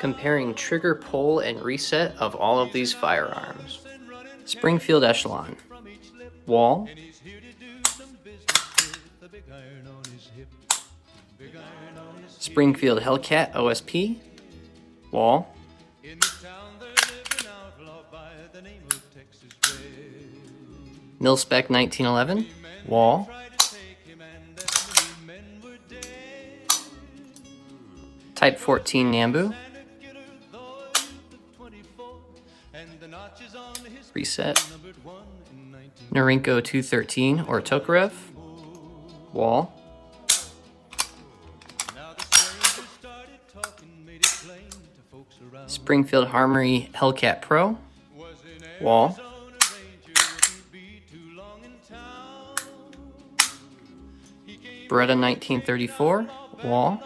Comparing trigger pull and reset of all of these firearms. Springfield Echelon. Wall. Springfield Hellcat OSP. Wall. Mil-Spec 1911. Wall. Type 14 Nambu. Reset. Norinco 213 or Tokarev. Wall. Springfield Harmony Hellcat Pro. Wall. Beretta 1934. Wall.